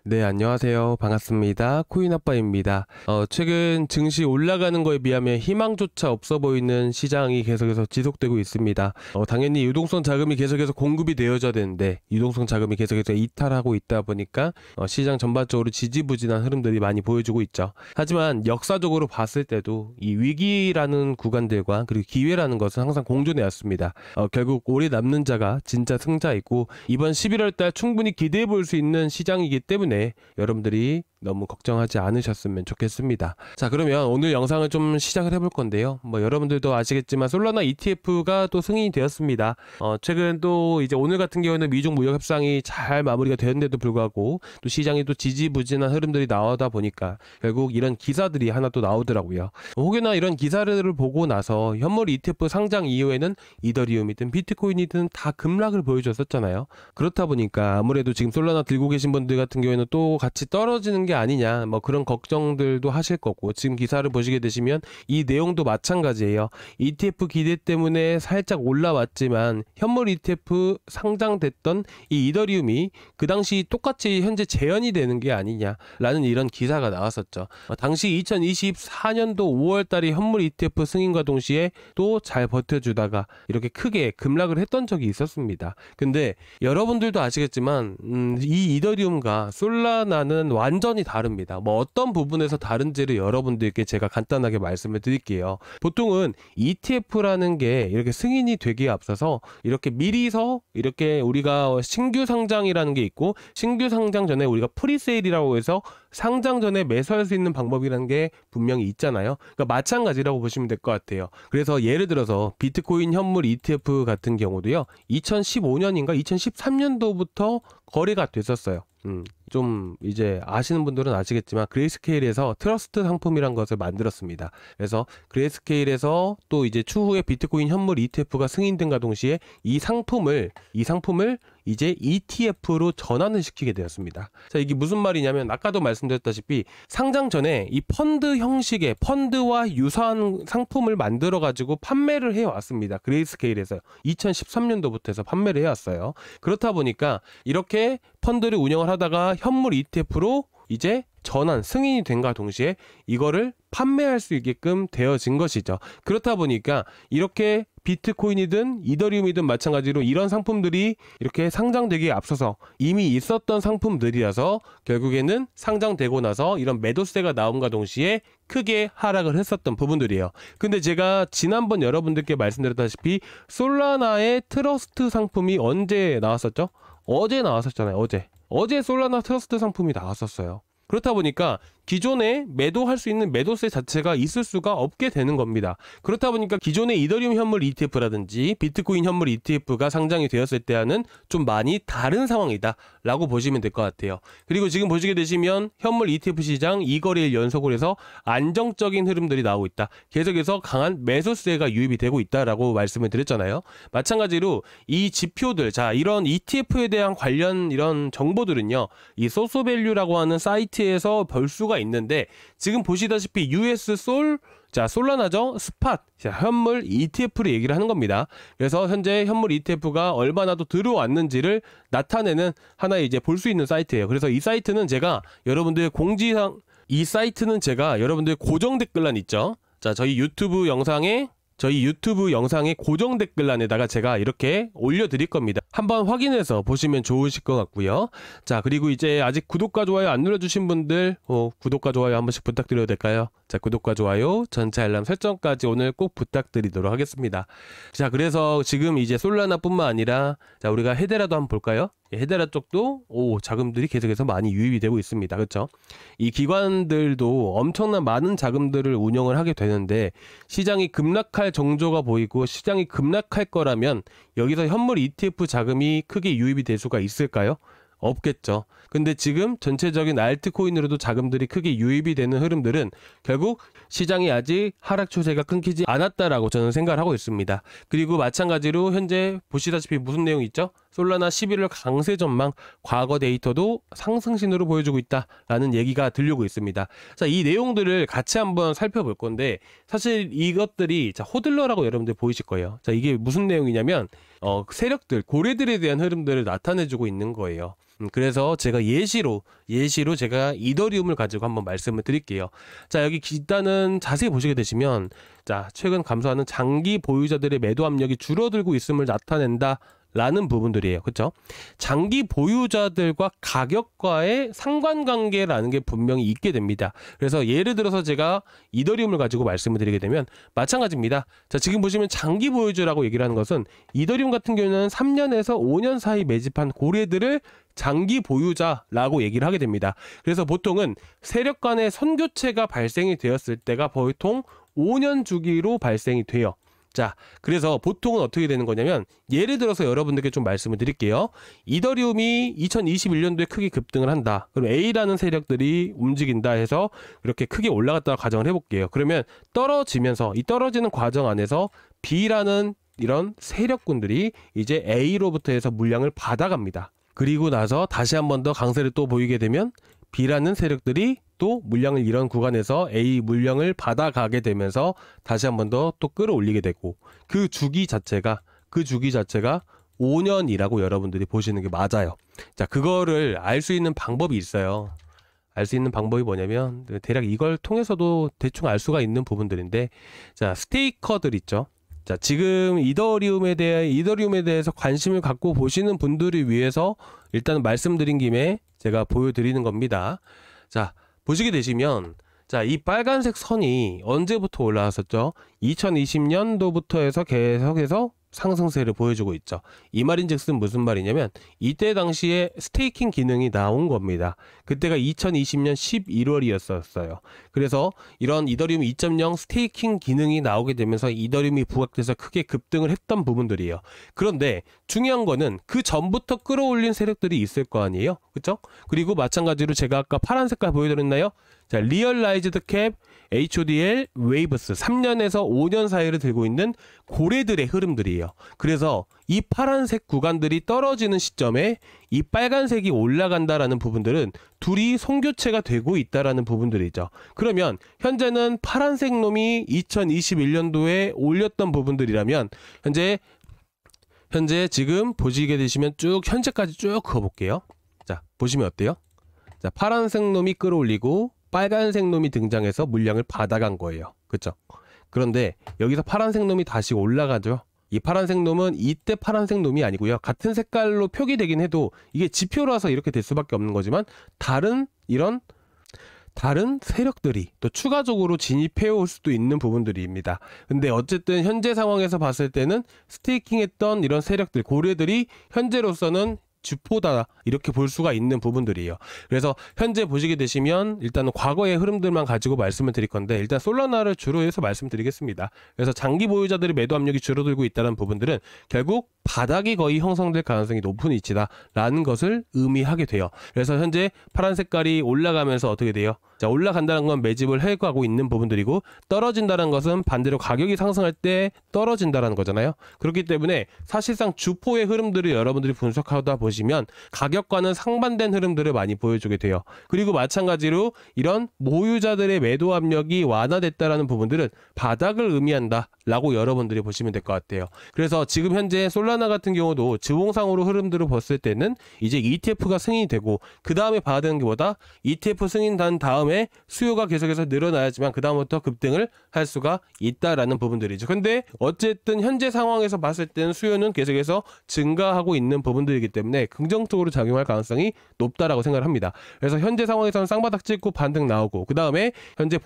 네, 안녕하세요. 반갑습니다. 코인아빠입니다. 최근 증시 올라가는 거에 비하면 희망조차 없어 보이는 시장이 계속해서 지속되고 있습니다. 당연히 유동성 자금이 계속해서 공급이 되어져야 되는데 유동성 자금이 계속해서 이탈하고 있다 보니까 시장 전반적으로 지지부진한 흐름들이 많이 보여주고 있죠. 하지만 역사적으로 봤을 때도 이 위기라는 구간들과 그리고 기회라는 것은 항상 공존해 왔습니다. 결국 오래 남는 자가 진짜 승자이고 이번 11월 달 충분히 기대해 볼 수 있는 시장이기 때문에 여러분들이 너무 걱정하지 않으셨으면 좋겠습니다. 자, 그러면 오늘 영상을 좀 시작을 해볼 건데요. 여러분들도 아시겠지만 솔라나 ETF가 또 승인이 되었습니다. 최근 또 이제 오늘 같은 경우에는 미중 무역 협상이 잘 마무리가 되었는데도 불구하고 또 시장이 또 지지부진한 흐름들이 나오다 보니까 결국 이런 기사들이 하나 또 나오더라고요. 혹여나 이런 기사를 보고 나서 현물 ETF 상장 이후에는 이더리움이든 비트코인이든 다 급락을 보여줬었잖아요. 그렇다 보니까 아무래도 지금 솔라나 들고 계신 분들 같은 경우에는 또 같이 떨어지는 게 아니냐 그런 걱정들도 하실 거고, 지금 기사를 보시게 되시면 이 내용도 마찬가지예요. ETF 기대 때문에 살짝 올라왔지만 현물 ETF 상장됐던 이 이더리움이 그 당시 똑같이 현재 재현이 되는 게 아니냐라는 이런 기사가 나왔었죠. 당시 2024년도 5월 달에 현물 ETF 승인과 동시에 또 잘 버텨주다가 이렇게 크게 급락을 했던 적이 있었습니다. 근데 여러분들도 아시겠지만 이 이더리움과 솔라나는 완전히 다릅니다. 어떤 부분에서 다른지를 여러분들께 제가 간단하게 말씀을 드릴게요. 보통은 ETF라는 게 이렇게 승인이 되기에 앞서서 이렇게 미리서 이렇게 우리가 신규 상장이라는 게 있고, 신규 상장 전에 우리가 프리세일이라고 해서 상장 전에 매수할 수 있는 방법이라는 게 분명히 있잖아요. 그러니까 마찬가지라고 보시면 될 것 같아요. 그래서 예를 들어서 비트코인 현물 ETF 같은 경우도요, 2015년인가 2013년도부터 거래가 됐었어요. 좀 이제 아시는 분들은 아시겠지만 그레이스케일에서 트러스트 상품이란 것을 만들었습니다. 그래서 그레이스케일에서 또 이제 추후에 비트코인 현물 ETF가 승인된과 동시에 이 상품을 이제 ETF로 전환을 시키게 되었습니다. 자, 이게 무슨 말이냐면 아까도 말씀드렸다시피 상장 전에 이 펀드 형식의 펀드와 유사한 상품을 만들어 가지고 판매를 해왔습니다. 그레이스케일에서 2013년도부터 해서 판매를 해왔어요. 그렇다 보니까 이렇게 펀드를 운영을 하다가 현물 ETF로 이제 전환, 승인이 된과 동시에 이거를 판매할 수 있게끔 되어진 것이죠. 그렇다 보니까 이렇게 비트코인이든 이더리움이든 마찬가지로 이런 상품들이 이렇게 상장되기에 앞서서 이미 있었던 상품들이라서 결국에는 상장되고 나서 이런 매도세가 나옴과 동시에 크게 하락을 했었던 부분들이에요. 근데 제가 지난번 여러분들께 말씀드렸다시피 솔라나의 트러스트 상품이 언제 나왔었죠? 어제 나왔었잖아요. 어제 솔라나 트러스트 상품이 나왔었어요. 그렇다 보니까 기존에 매도할 수 있는 매도세 자체가 있을 수가 없게 되는 겁니다. 그렇다 보니까 기존의 이더리움 현물 ETF라든지 비트코인 현물 ETF가 상장이 되었을 때와는 좀 많이 다른 상황이다 라고 보시면 될 것 같아요. 그리고 지금 보시게 되시면 현물 ETF 시장 2거래일 연속으로 해서 안정적인 흐름들이 나오고 있다. 계속해서 강한 매수세가 유입이 되고 있다라고 말씀을 드렸잖아요. 마찬가지로 이 지표들, 자, 이런 ETF에 대한 관련 이런 정보들은요, 이 소스밸류라고 하는 사이트에서 볼 수가 있는데, 지금 보시다시피 US 솔, 자, 솔라나죠? 스팟, 자, 현물 ETF를 얘기를 하는 겁니다. 그래서 현재 현물 ETF가 얼마나 더 들어왔는지를 나타내는 하나의 이제 볼 수 있는 사이트예요. 그래서 이 사이트는 제가 여러분들 공지사항, 이 사이트는 제가 여러분들 고정 댓글란 있죠? 자, 저희 유튜브 영상의 고정 댓글란에다가 제가 이렇게 올려드릴 겁니다. 한번 확인해서 보시면 좋으실 것 같고요. 자, 그리고 이제 아직 구독과 좋아요 안 눌러주신 분들 구독과 좋아요 한 번씩 부탁드려도 될까요? 자, 구독과 좋아요, 전체 알람 설정까지 오늘 꼭 부탁드리도록 하겠습니다. 자, 그래서 지금 이제 솔라나뿐만 아니라 자, 우리가 헤데라도 한번 볼까요? 헤데라 쪽도 자금들이 계속해서 많이 유입이 되고 있습니다. 그렇죠? 이 기관들도 엄청난 많은 자금들을 운영을 하게 되는데, 시장이 급락할 정조가 보이고 시장이 급락할 거라면 여기서 현물 ETF 자금이 크게 유입이 될 수가 있을까요? 없겠죠. 근데 지금 전체적인 알트코인으로도 자금들이 크게 유입이 되는 흐름들은 결국 시장이 아직 하락 추세가 끊기지 않았다라고 저는 생각을 하고 있습니다. 그리고 마찬가지로 현재 보시다시피 무슨 내용이 있죠? 솔라나 11월 강세 전망, 과거 데이터도 상승신호를 보여주고 있다라는 얘기가 들리고 있습니다. 자, 이 내용들을 같이 한번 살펴볼 건데, 사실 이것들이 자, 호들러라고 여러분들 보이실 거예요. 자, 이게 무슨 내용이냐면 세력들, 고래들에 대한 흐름들을 나타내주고 있는 거예요. 그래서 제가 예시로 제가 이더리움을 가지고 한번 말씀을 드릴게요. 자, 여기 일단은 자세히 보시게 되시면, 자, 최근 감소하는 장기 보유자들의 매도 압력이 줄어들고 있음을 나타낸다 라는 부분들이에요. 그렇죠? 장기 보유자들과 가격과의 상관관계라는 게 분명히 있게 됩니다. 그래서 예를 들어서 제가 이더리움을 가지고 말씀을 드리게 되면 마찬가지입니다. 자, 지금 보시면 장기 보유주라고 얘기를 하는 것은 이더리움 같은 경우는 3년에서 5년 사이 매집한 고래들을 장기 보유자라고 얘기를 하게 됩니다. 그래서 보통은 세력 간의 선교체가 발생이 되었을 때가 보통 5년 주기로 발생이 돼요. 자, 그래서 보통은 어떻게 되는 거냐면, 예를 들어서 여러분들께 좀 말씀을 드릴게요. 이더리움이 2021년도에 크게 급등을 한다. 그럼 A라는 세력들이 움직인다 해서 이렇게 크게 올라갔다고 가정을 해볼게요. 그러면 떨어지면서 이 떨어지는 과정 안에서 B라는 이런 세력군들이 이제 A로부터 해서 물량을 받아갑니다. 그리고 나서 다시 한 번 더 강세를 또 보이게 되면 B라는 세력들이 또 물량을 이런 구간에서 A 물량을 받아가게 되면서 다시 한 번 더 또 끌어올리게 되고, 그 주기 자체가 5년이라고 여러분들이 보시는 게 맞아요. 자, 그거를 알 수 있는 방법이 있어요. 알 수 있는 방법이 뭐냐면, 대략 이걸 통해서도 대충 알 수가 있는 부분들인데, 자, 스테이커들 있죠. 자, 지금 이더리움에 대해서 관심을 갖고 보시는 분들을 위해서 일단 말씀드린 김에 제가 보여드리는 겁니다. 자, 보시게 되시면, 자, 이 빨간색 선이 언제부터 올라왔었죠? 2020년도부터 해서 계속해서 상승세를 보여주고 있죠. 이 말인즉슨 무슨 말이냐면, 이때 당시에 스테이킹 기능이 나온 겁니다. 그때가 2020년 11월이었어요. 그래서 이런 이더리움 2.0 스테이킹 기능이 나오게 되면서 이더리움이 부각돼서 크게 급등을 했던 부분들이에요. 그런데 중요한 거는 그 전부터 끌어올린 세력들이 있을 거 아니에요? 그쵸? 그리고 마찬가지로 제가 아까 파란 색깔 보여드렸나요? 자, 리얼라이즈드 캡, HODL, 웨이브스 3년에서 5년 사이를 들고 있는 고래들의 흐름들이에요. 그래서 이 파란색 구간들이 떨어지는 시점에 이 빨간색이 올라간다라는 부분들은 둘이 송교체가 되고 있다라는 부분들이죠. 그러면 현재는 파란색 놈이 2021년도에 올렸던 부분들이라면 현재 지금 보시게 되시면 쭉 현재까지 쭉 그어볼게요. 자, 보시면 어때요? 자, 파란색 놈이 끌어올리고 빨간색 놈이 등장해서 물량을 받아간 거예요. 그쵸? 그런데 여기서 파란색 놈이 다시 올라가죠. 이 파란색 놈은 이때 파란색 놈이 아니고요. 같은 색깔로 표기되긴 해도 이게 지표라서 이렇게 될 수밖에 없는 거지만, 다른 세력들이 또 추가적으로 진입해 올 수도 있는 부분들입니다. 근데 어쨌든 현재 상황에서 봤을 때는 스테이킹 했던 이런 세력들, 고래들이 현재로서는 주포다, 이렇게 볼 수가 있는 부분들이에요. 그래서 현재 보시게 되시면 일단은 과거의 흐름들만 가지고 말씀을 드릴 건데, 일단 솔라나를 주로 해서 말씀드리겠습니다. 그래서 장기 보유자들의 매도 압력이 줄어들고 있다는 부분들은 결국 바닥이 거의 형성될 가능성이 높은 위치다 라는 것을 의미하게 돼요. 그래서 현재 파란 색깔이 올라가면서 어떻게 돼요? 자, 올라간다는 건 매집을 해가고 있는 부분들이고, 떨어진다는 것은 반대로 가격이 상승할 때 떨어진다는 거잖아요. 그렇기 때문에 사실상 주포의 흐름들을 여러분들이 분석하다 보시면 가격과는 상반된 흐름들을 많이 보여주게 돼요. 그리고 마찬가지로 이런 보유자들의 매도 압력이 완화됐다라는 부분들은 바닥을 의미한다 라고 여러분들이 보시면 될 것 같아요. 그래서 지금 현재 솔라나 같은 경우도 지봉상으로 흐름들을 봤을 때는 이제 ETF가 승인이 되고, 그 다음에 봐야 되는 게 뭐다? ETF 승인된 다음에 수요가 계속해서 늘어나야지만 그 다음부터 급등을 할 수가 있다라는 부분들이죠. 근데 어쨌든 현재 상황에서 봤을 때는 수요는 계속해서 증가하고 있는 부분들이기 때문에 긍정적으로 작용할 가능성이 높다라고 생각을 합니다. 그래서 현재 상황에서는 쌍바닥 찍고 반등 나오고, 그 다음에 현재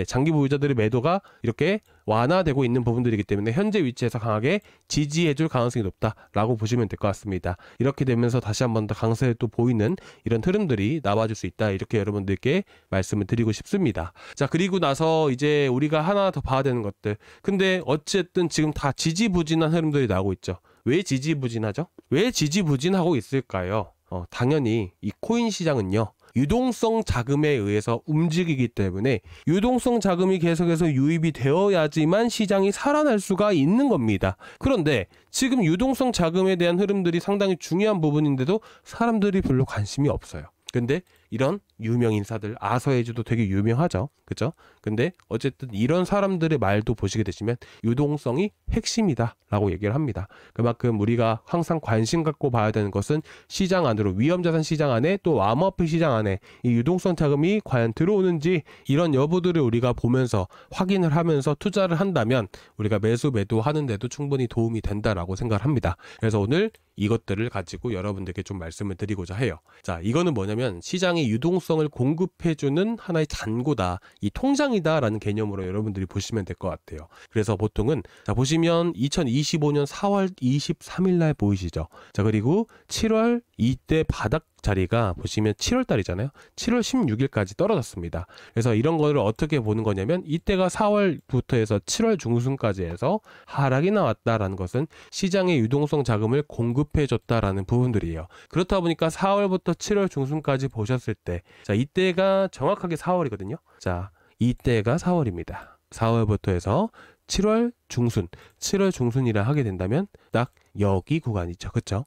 장기 보유자들의 매도가 이렇게 완화되고 있는 부분들이기 때문에 현재 위치에서 강하게 지지해줄 가능성이 높다라고 보시면 될 것 같습니다. 이렇게 되면서 다시 한 번 더 강세를 또 보이는 이런 흐름들이 나와줄 수 있다, 이렇게 여러분들께 말씀을 드리고 싶습니다. 자, 그리고 나서 이제 우리가 하나 더 봐야 되는 것들, 근데 어쨌든 지금 다 지지부진한 흐름들이 나오고 있죠. 왜 지지부진하죠? 왜 지지부진하고 있을까요? 당연히 이 코인 시장은요, 유동성 자금에 의해서 움직이기 때문에 유동성 자금이 계속해서 유입이 되어야지만 시장이 살아날 수가 있는 겁니다. 그런데 지금 유동성 자금에 대한 흐름들이 상당히 중요한 부분인데도 사람들이 별로 관심이 없어요. 근데 이런 유명 인사들, 아서에이즈도 되게 유명하죠. 그죠? 근데 어쨌든 이런 사람들의 말도 보시게 되시면 유동성이 핵심이다 라고 얘기를 합니다. 그만큼 우리가 항상 관심 갖고 봐야 되는 것은 시장 안으로, 위험자산 시장 안에, 또 암호화폐 시장 안에 이 유동성 자금이 과연 들어오는지, 이런 여부들을 우리가 보면서 확인을 하면서 투자를 한다면 우리가 매수 매도하는 데도 충분히 도움이 된다라고 생각을 합니다. 그래서 오늘 이것들을 가지고 여러분들께 좀 말씀을 드리고자 해요. 자, 이거는 뭐냐면 시장의 유동성을 공급해주는 하나의 잔고다, 이 통장이다 라는 개념으로 여러분들이 보시면 될 것 같아요. 그래서 보통은 자, 보시면 2025년 4월 23일 날 보이시죠? 자, 그리고 7월 이때 바닥 자리가 보시면 7월 달이잖아요. 7월 16일까지 떨어졌습니다. 그래서 이런 거를 어떻게 보는 거냐면 이때가 4월부터 해서 7월 중순까지 해서 하락이 나왔다라는 것은 시장의 유동성 자금을 공급해줬다라는 부분들이에요. 그렇다 보니까 4월부터 7월 중순까지 보셨을 때, 자, 이때가 정확하게 4월이거든요. 자, 이때가 4월입니다. 4월부터 해서 7월 중순, 7월 중순이라 하게 된다면 딱 여기 구간이죠. 그렇죠?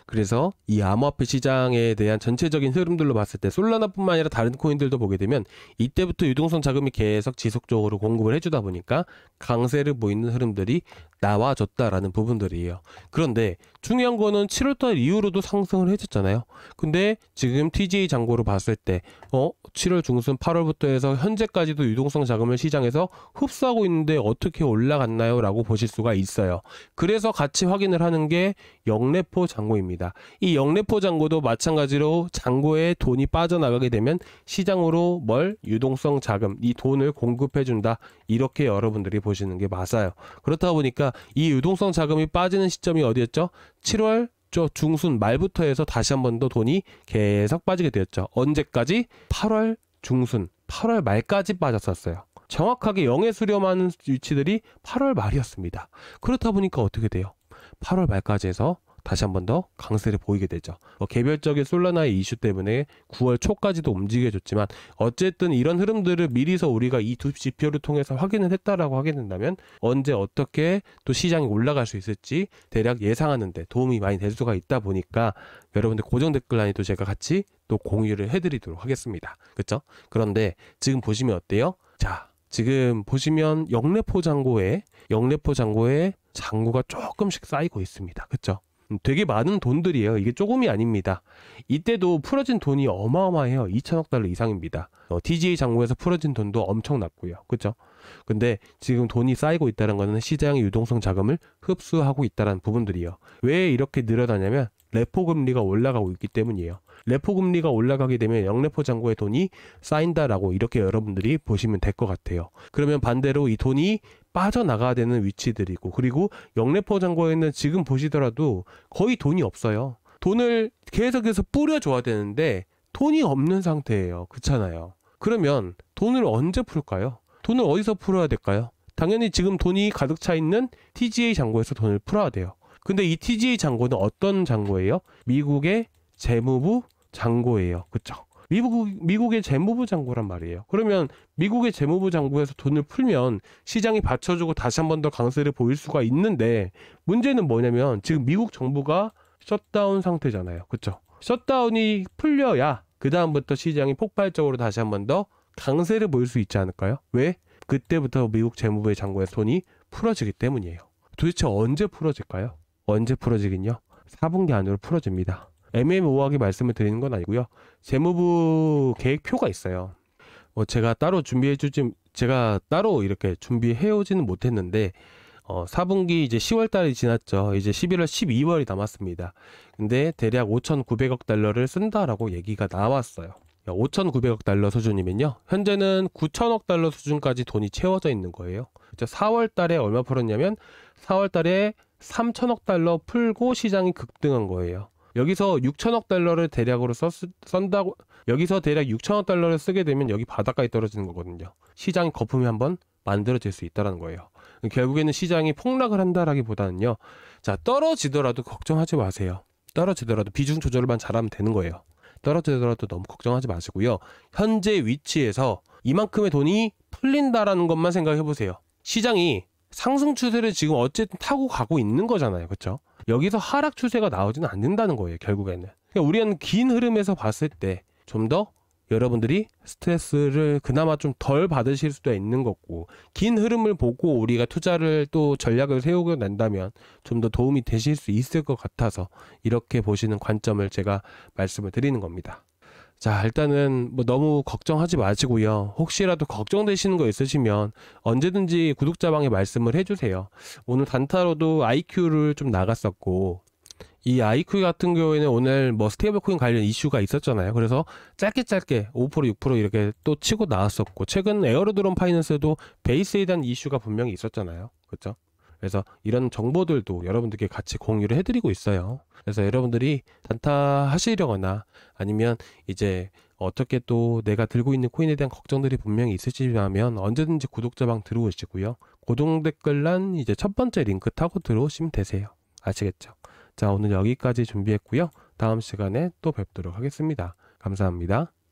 그래서 이 암호화폐 시장에 대한 전체적인 흐름들로 봤을 때 솔라나뿐만 아니라 다른 코인들도 보게 되면 이때부터 유동성 자금이 계속 지속적으로 공급을 해주다 보니까 강세를 보이는 흐름들이 나와줬다라는 부분들이에요. 그런데 중요한 거는 7월달 이후로도 상승을 해줬잖아요. 근데 지금 TGA 잔고로 봤을 때 7월 중순 8월부터 해서 현재까지도 유동성 자금을 시장에서 흡수하고 있는데 어떻게 올라갔나요? 라고 보실 수가 있어요. 그래서 같이 확인을 하는 게 영래포 잔고입니다. 이 영래포 잔고도 마찬가지로 잔고에 돈이 빠져나가게 되면 시장으로 유동성 자금, 이 돈을 공급해준다, 이렇게 여러분들이 보시는 게 맞아요. 그렇다 보니까 이 유동성 자금이 빠지는 시점이 어디였죠? 7월 중순 말부터 해서 다시 한 번 더 돈이 계속 빠지게 되었죠. 언제까지? 8월 중순, 8월 말까지 빠졌었어요. 정확하게 영에 수렴하는 위치들이 8월 말이었습니다. 그렇다 보니까 어떻게 돼요? 8월 말까지 해서 다시 한 번 더 강세를 보이게 되죠. 개별적인 솔라나의 이슈 때문에 9월 초까지도 움직여줬지만 어쨌든 이런 흐름들을 미리서 우리가 이 두 지표를 통해서 확인을 했다라고 하게 된다면 언제 어떻게 또 시장이 올라갈 수 있을지 대략 예상하는 데 도움이 많이 될 수가 있다 보니까 여러분들 고정 댓글란에도 제가 같이 또 공유를 해드리도록 하겠습니다. 그렇죠? 그런데 지금 보시면 어때요? 자, 지금 보시면 영래포 잔고에 잔고가 조금씩 쌓이고 있습니다. 그렇죠? 되게 많은 돈들이에요. 이게 조금이 아닙니다. 이때도 풀어진 돈이 어마어마해요. 2천억 달러 이상입니다. TGA 잔고에서 풀어진 돈도 엄청났고요. 그렇죠? 근데 지금 돈이 쌓이고 있다는 것은 시장의 유동성 자금을 흡수하고 있다는 부분들이에요. 왜 이렇게 늘어나냐면 레포 금리가 올라가고 있기 때문이에요. 레포 금리가 올라가게 되면 영래포 잔고에 돈이 쌓인다라고 이렇게 여러분들이 보시면 될 것 같아요. 그러면 반대로 이 돈이 빠져나가야 되는 위치들이고, 그리고 영래포 잔고에는 지금 보시더라도 거의 돈이 없어요. 돈을 계속해서 뿌려줘야 되는데 돈이 없는 상태예요. 그렇잖아요. 그러면 돈을 언제 풀까요? 돈을 어디서 풀어야 될까요? 당연히 지금 돈이 가득 차 있는 TGA 잔고에서 돈을 풀어야 돼요. 근데 이 TGA 잔고는 어떤 잔고예요? 미국의 재무부 잔고예요. 그쵸? 미국의 재무부 잔고란 말이에요. 그러면 미국의 재무부 잔고에서 돈을 풀면 시장이 받쳐주고 다시 한 번 더 강세를 보일 수가 있는데, 문제는 뭐냐면 지금 미국 정부가 셧다운 상태잖아요. 그쵸? 셧다운이 풀려야 그 다음부터 시장이 폭발적으로 다시 한 번 더 강세를 보일 수 있지 않을까요? 왜? 그때부터 미국 재무부의 잔고에서 돈이 풀어지기 때문이에요. 도대체 언제 풀어질까요? 언제 풀어지긴요? 4분기 안으로 풀어집니다. 애매모호하게 말씀을 드리는 건 아니고요. 재무부 계획표가 있어요. 제가 따로 이렇게 준비해오지는 못했는데 4분기 이제 10월 달이 지났죠. 이제 11월, 12월이 남았습니다. 근데 대략 5,900억 달러를 쓴다라고 얘기가 나왔어요. 5,900억 달러 수준이면요, 현재는 9천억 달러 수준까지 돈이 채워져 있는 거예요. 4월 달에 얼마 풀었냐면 4월 달에 3천억 달러 풀고 시장이 급등한 거예요. 여기서 6천억 달러를 대략으로 쓴다고, 여기서 대략 6천억 달러를 쓰게 되면 여기 바닥까지 떨어지는 거거든요. 시장이 거품이 한번 만들어질 수 있다는 거예요. 결국에는 시장이 폭락을 한다라기보다는요, 자, 떨어지더라도 걱정하지 마세요. 떨어지더라도 비중 조절만 잘하면 되는 거예요. 떨어지더라도 너무 걱정하지 마시고요. 현재 위치에서 이만큼의 돈이 풀린다라는 것만 생각해 보세요. 시장이 상승 추세를 지금 어쨌든 타고 가고 있는 거잖아요. 그렇죠? 여기서 하락 추세가 나오지는 않는다는 거예요. 결국에는. 그러니까 우리는 긴 흐름에서 봤을 때 좀 더 여러분들이 스트레스를 그나마 좀 덜 받으실 수도 있는 거고, 긴 흐름을 보고 우리가 투자를 또 전략을 세우고 난다면 좀 더 도움이 되실 수 있을 것 같아서 이렇게 보시는 관점을 제가 말씀을 드리는 겁니다. 자, 일단은 뭐 너무 걱정하지 마시고요. 혹시라도 걱정되시는 거 있으시면 언제든지 구독자방에 말씀을 해주세요. 오늘 단타로도 IQ를 좀 나갔었고, 이 IQ 같은 경우에는 오늘 뭐 스테이블 코인 관련 이슈가 있었잖아요. 그래서 짧게 5% 6% 이렇게 또 치고 나왔었고, 최근 에어로드론 파이낸스도 베이스에 대한 이슈가 분명히 있었잖아요. 그렇죠? 그래서 이런 정보들도 여러분들께 같이 공유를 해드리고 있어요. 그래서 여러분들이 단타 하시려거나 아니면 이제 어떻게 또 내가 들고 있는 코인에 대한 걱정들이 분명히 있으시다면 언제든지 구독자방 들어오시고요. 고정 댓글란 이제 첫 번째 링크 타고 들어오시면 되세요. 아시겠죠? 자, 오늘 여기까지 준비했고요. 다음 시간에 또 뵙도록 하겠습니다. 감사합니다.